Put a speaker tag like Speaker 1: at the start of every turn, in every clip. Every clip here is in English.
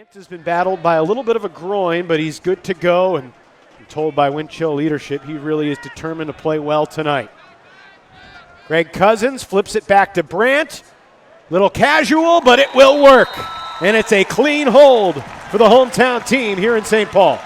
Speaker 1: Brant has been battled by a little bit of a groin, but he's good to go, and I'm told by wind chill leadership he really is determined to play well tonight. Greg Cousins flips it back to Brant. Little casual, but it will work. And it's a clean hold for the hometown team here in St. Paul.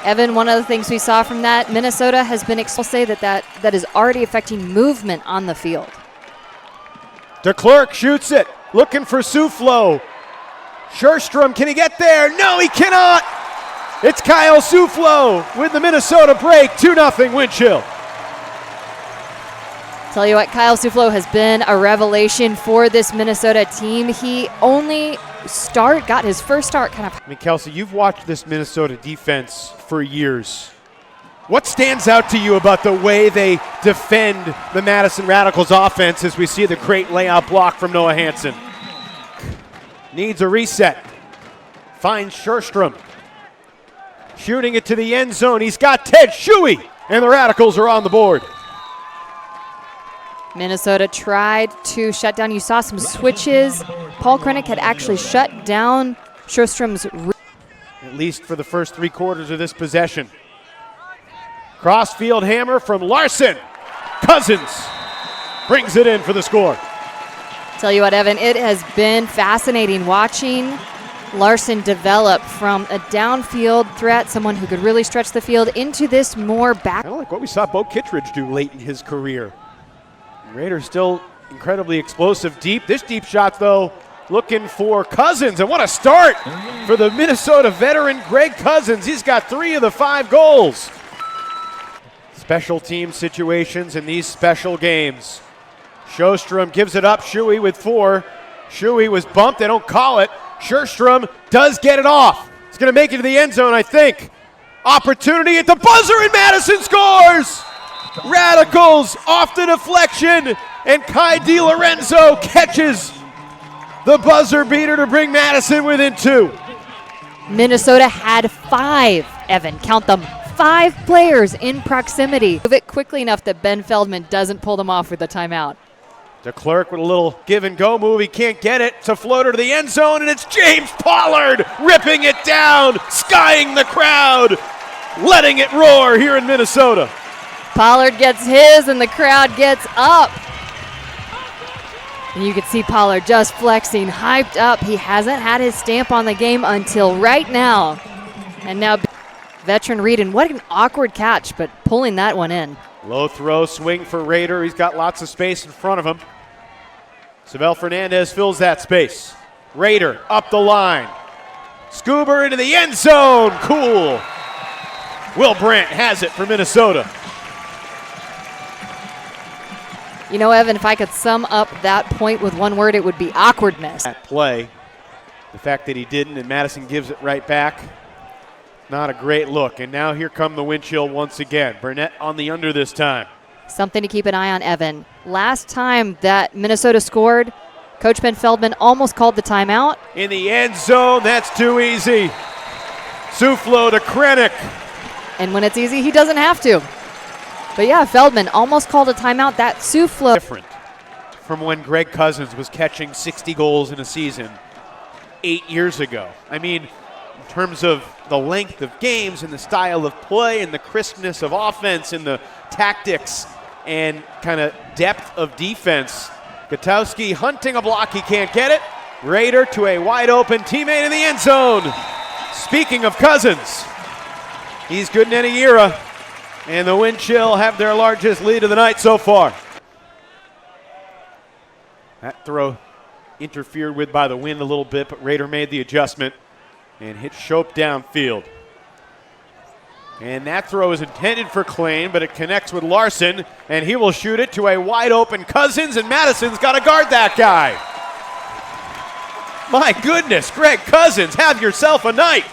Speaker 2: Evan, one of the things we saw from that, Minnesota has been say that is already affecting movement on the field.
Speaker 1: DeClercq shoots it, looking for Soufflot. Scherstrom, can he get there? No, he cannot. It's Kyle Soufflot with the Minnesota break, 2-0 wind chill.
Speaker 2: Tell you what, Kyle Soufflot has been a revelation for this Minnesota team. He only got his first start kind of.
Speaker 1: I mean, Kelsey, you've watched this Minnesota defense for years. What stands out to you about the way they defend the Madison Radicals offense as we see the great layout block from Noah Hansen? Needs a reset. Finds Scherstrom. Shooting it to the end zone. He's got Ted Shuey, and the Radicals are on the board.
Speaker 2: Minnesota tried to shut down. You saw some switches. Paul Krennic had actually shut down Scherstrom's.
Speaker 1: At least for the first 3 quarters of this possession. Crossfield hammer from Larson. Cousins brings it in for the score.
Speaker 2: Tell you what, Evan, it has been fascinating watching Larson develop from a downfield threat, someone who could really stretch the field, into this more back.
Speaker 1: Kind of like what we saw Bo Kittredge do late in his career. Raiders still incredibly explosive deep. This deep shot, though, looking for Cousins. And what a start for the Minnesota veteran Greg Cousins. He's got 3 of the 5 goals. Special team situations in these special games. Scherstrom gives it up. Shuey with 4. Shuey was bumped. They don't call it. Scherstrom does get it off. He's going to make it to the end zone, I think. Opportunity at the buzzer, and Madison scores! Radicals off the deflection, and Kai DiLorenzo catches the buzzer beater to bring Madison within 2.
Speaker 2: Minnesota had 5, Evan, count them, 5 players in proximity. Move it quickly enough that Ben Feldman doesn't pull them off with the timeout.
Speaker 1: DeClercq with a little give and go move. He can't get it. It's a floater to the end zone, and it's James Pollard ripping it down, skying the crowd, letting it roar here in Minnesota.
Speaker 2: Pollard gets his, and the crowd gets up. And you can see Pollard just flexing, hyped up. He hasn't had his stamp on the game until right now. And now veteran Reed, and what an awkward catch, but pulling that one in.
Speaker 1: Low throw, swing for Raider. He's got lots of space in front of him. Sabel Fernandez fills that space. Raider up the line. Scoober into the end zone. Cool. Will Brant has it for Minnesota.
Speaker 2: You know, Evan, if I could sum up that point with one word, it would be awkwardness.
Speaker 1: That play, the fact that he didn't and Madison gives it right back, not a great look. And now here come the wind chill once again. Burnett on the under this time.
Speaker 2: Something to keep an eye on, Evan. Last time that Minnesota scored, Coach Ben Feldman almost called the timeout.
Speaker 1: In the end zone, that's too easy. Soufflot to Krennic.
Speaker 2: And when it's easy, he doesn't have to. But yeah, Feldman almost called a timeout. That Soufflot.
Speaker 1: Different from when Greg Cousins was catching 60 goals in a season 8 years ago. I mean, in terms of the length of games and the style of play and the crispness of offense and the tactics and kind of depth of defense. Gutowski hunting a block, he can't get it. Raider to a wide open teammate in the end zone. Speaking of Cousins, he's good in any era. And the wind chill have their largest lead of the night so far. That throw interfered with by the wind a little bit, but Raider made the adjustment and hit Shope downfield. And that throw is intended for Klain, but it connects with Larson, and he will shoot it to a wide open Cousins, and Madison's got to guard that guy. My goodness, Greg Cousins, have yourself a night.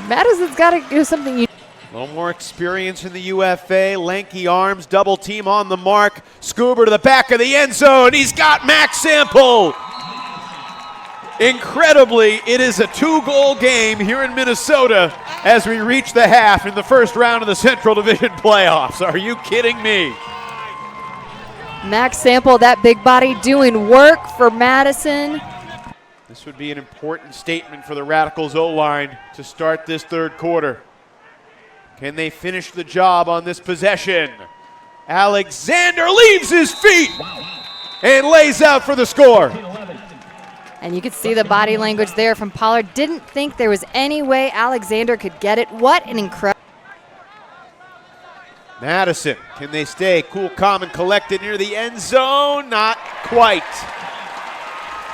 Speaker 2: Madison's got to do something.
Speaker 1: A little more experience in the UFA, lanky arms, double team on the mark. Scoober to the back of the end zone. He's got Max Sample. Incredibly, it is a 2-goal game here in Minnesota as we reach the half in the first round of the Central Division playoffs. Are you kidding me?
Speaker 2: Max Sample, that big body, doing work for Madison.
Speaker 1: This would be an important statement for the Radicals O-line to start this third quarter. Can they finish the job on this possession? Alexander leaves his feet and lays out for the score.
Speaker 2: And you could see the body language there from Pollard. Didn't think there was any way Alexander could get it. What an incredible.
Speaker 1: Madison, can they stay cool, calm, and collected near the end zone? Not quite.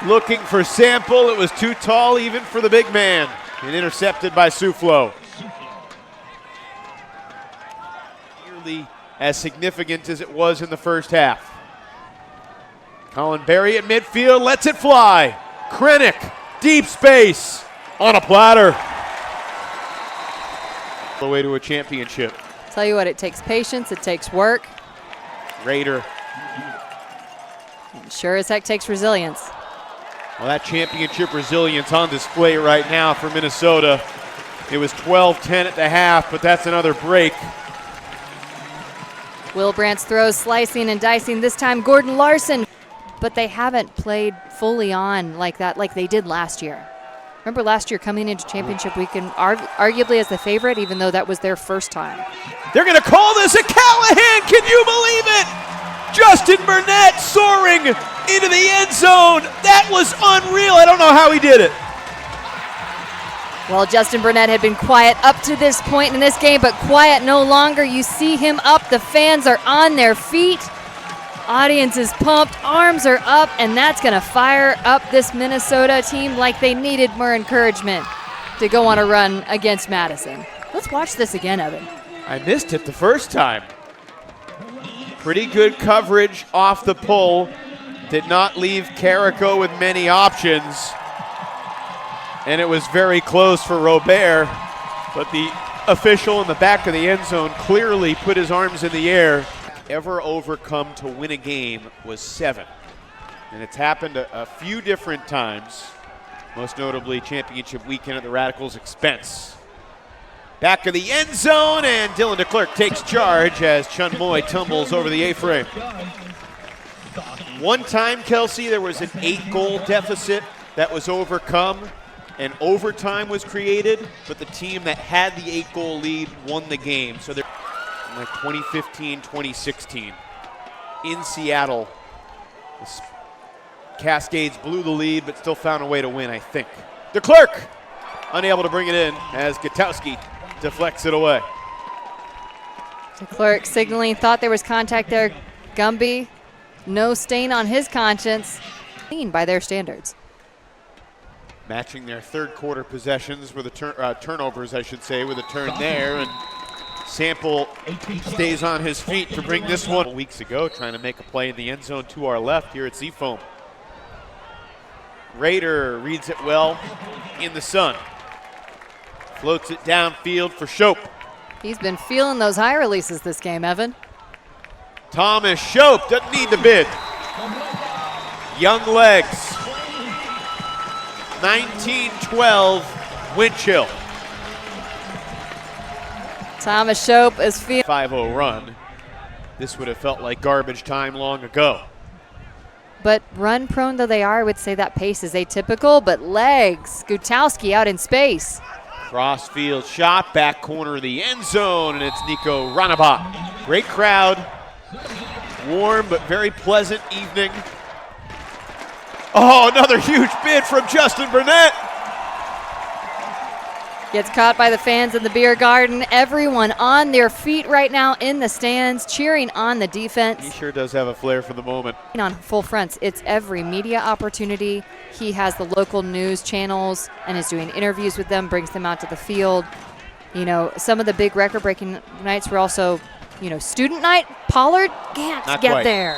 Speaker 1: Looking for Sample. It was too tall even for the big man. And intercepted by Suflo. Nearly as significant as it was in the first half. Colin Berry at midfield, lets it fly. Krennic, deep space, on a platter. The way to a championship.
Speaker 2: Tell you what, it takes patience, it takes work.
Speaker 1: Raider.
Speaker 2: And sure as heck takes resilience.
Speaker 1: Well, that championship resilience on display right now for Minnesota. It was 12-10 at the half, but that's another break.
Speaker 2: Wilbrandt's throws slicing and dicing. This time Gordon Larson. But they haven't played fully on like that like they did last year. Remember last year coming into championship weekend arguably as the favorite, even though that was their first time.
Speaker 1: They're going to call this a Callahan. Can you believe it? Justin Burnett soaring into the end zone. That was unreal. I don't know how he did it.
Speaker 2: Well, Justin Burnett had been quiet up to this point in this game, but quiet no longer. You see him up. The fans are on their feet. Audience is pumped. Arms are up, and that's going to fire up this Minnesota team like they needed more encouragement to go on a run against Madison. Let's watch this again, Evan.
Speaker 1: I missed it the first time. Pretty good coverage off the pull. Did not leave Carrico with many options. And it was very close for Robert, but the official in the back of the end zone clearly put his arms in the air. Ever overcome to win a game was 7. And it's happened a few different times, most notably championship weekend at the Radicals' expense. Back of the end zone, and Dylan DeClerc takes charge as Chun Moy tumbles over the A-frame. One time, Kelsey, there was an 8-goal deficit that was overcome, and overtime was created, but the team that had the 8-goal lead won the game. So they're like 2015, 2016. In Seattle, the Cascades blew the lead, but still found a way to win, I think. DeClerc, unable to bring it in as Gutowski deflects it away.
Speaker 2: DeClerc signaling, thought there was contact there. Gumby, no stain on his conscience. Clean by their standards.
Speaker 1: Matching their third quarter possessions with a turnovers, I should say, with a turn there, and Sample stays on his feet to bring this one. Weeks ago, trying to make a play in the end zone to our left here at Seafoam. Raider reads it well in the sun. Floats it downfield for Shope.
Speaker 2: He's been feeling those high releases this game, Evan.
Speaker 1: Thomas Shope doesn't need the bid. Young legs. 19-12 wind chill.
Speaker 2: Thomas Shope is feeling
Speaker 1: 5-0 run. This would have felt like garbage time long ago.
Speaker 2: But run prone though they are, I would say that pace is atypical, but legs. Gutowski out in space.
Speaker 1: Crossfield shot, back corner of the end zone, and it's Nico Ranabat. Great crowd. Warm but very pleasant evening. Oh, another huge bid from Justin Burnett.
Speaker 2: Gets caught by the fans in the beer garden. Everyone on their feet right now in the stands, cheering on the defense.
Speaker 1: He sure does have a flair for the moment.
Speaker 2: On full fronts, it's every media opportunity. He has the local news channels and is doing interviews with them, brings them out to the field. You know, some of the big record-breaking nights were also, you know, student night. Pollard can't get there.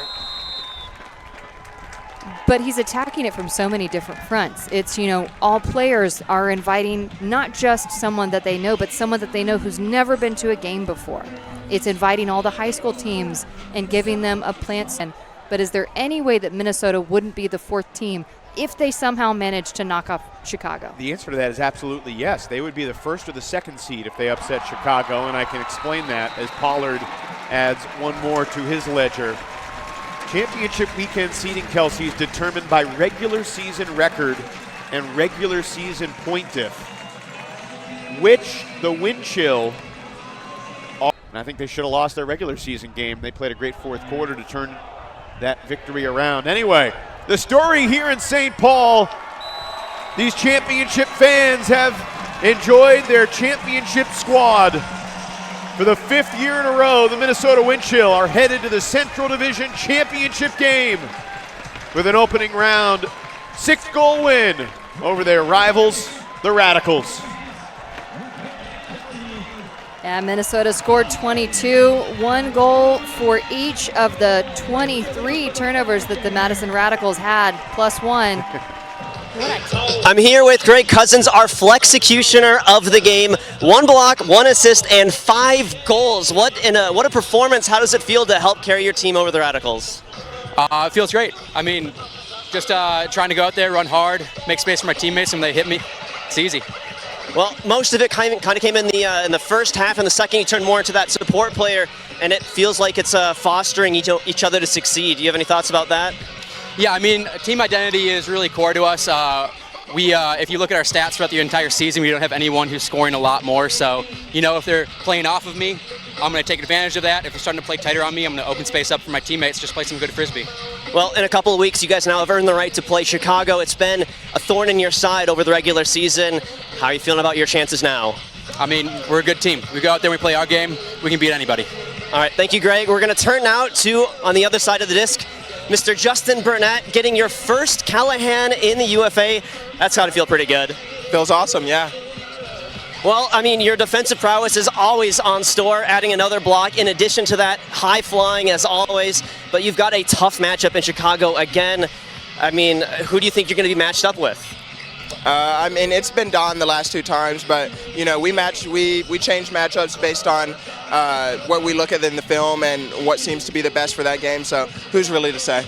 Speaker 2: But he's attacking it from so many different fronts. It's, you know, all players are inviting not just someone that they know, but someone that they know who's never been to a game before. It's inviting all the high school teams and giving them a plant stand. But is there any way that Minnesota wouldn't be the fourth team if they somehow managed to knock off Chicago?
Speaker 1: The answer to that is absolutely yes. They would be the first or the second seed if they upset Chicago, and I can explain that as Pollard adds one more to his ledger. Championship weekend seeding, Kelsey, is determined by regular season record and regular season point diff, which the wind chill, and I think they should have lost their regular season game. They played a great fourth quarter to turn that victory around. Anyway, the story here in St. Paul, these championship fans have enjoyed their championship squad. For the 5th year in a row, the Minnesota Wind Chill are headed to the Central Division Championship game with an opening round 6-goal win over their rivals, the Radicals.
Speaker 2: Yeah, Minnesota scored 22, 1 goal for each of the 23 turnovers that the Madison Radicals had, +1.
Speaker 3: I'm here with Greg Cousins, our flexecutioner of the game. 1 block, 1 assist, and 5 goals. What a performance. How does it feel to help carry your team over the Radicals?
Speaker 4: It feels great. I mean, just trying to go out there, run hard, make space for my teammates when they hit me. It's easy.
Speaker 3: Well, most of it kind of came in the first half. In the second, you turned more into that support player, and it feels like it's fostering each other to succeed. Do you have any thoughts about that?
Speaker 4: Yeah, I mean, team identity is really core to us. If you look at our stats throughout the entire season, we don't have anyone who's scoring a lot more. So, if they're playing off of me, I'm going to take advantage of that. If they're starting to play tighter on me, I'm going to open space up for my teammates, just play some good Frisbee.
Speaker 3: Well, in a couple of weeks, you guys now have earned the right to play Chicago. It's been a thorn in your side over the regular season. How are you feeling about your chances now?
Speaker 4: I mean, we're a good team. We go out there, we play our game, we can beat anybody.
Speaker 3: All right, thank you, Greg. We're going to turn now to, on the other side of the disc, Mr. Justin Burnett, getting your first Callahan in the UFA. That's got to feel pretty good.
Speaker 5: Feels awesome, yeah.
Speaker 3: Well, I mean, your defensive prowess is always on store, adding another block in addition to that, high flying as always, but you've got a tough matchup in Chicago again. I mean, who do you think you're going to be matched up with?
Speaker 5: I mean, it's been Don the last 2 times, but we change matchups based on what we look at in the film and what seems to be the best for that game. So who's really to say?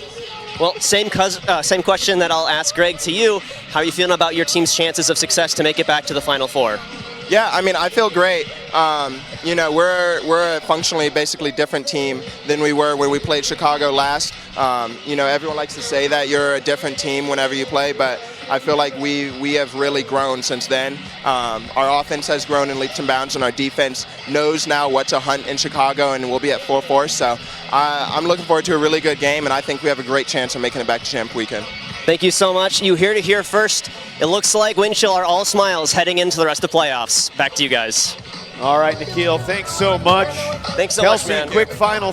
Speaker 3: Well, same question that I'll ask Greg to you. How are you feeling about your team's chances of success to make it back to the Final Four?
Speaker 5: Yeah, I mean, I feel great. We're a functionally basically different team than we were when we played Chicago last. Everyone likes to say that you're a different team whenever you play, but I feel like we have really grown since then. Our offense has grown in leaps and bounds, and our defense knows now what to hunt in Chicago, and we'll be at full force. So I'm looking forward to a really good game, and I think we have a great chance of making it back to Champ Weekend.
Speaker 3: Thank you so much. You hear to hear first. It looks like Wind Chill are all smiles heading into the rest of the playoffs. Back to you guys.
Speaker 1: All right, Nikhil, thanks so much.
Speaker 3: Thanks so
Speaker 1: Kelsey,
Speaker 3: much, man.
Speaker 1: quick final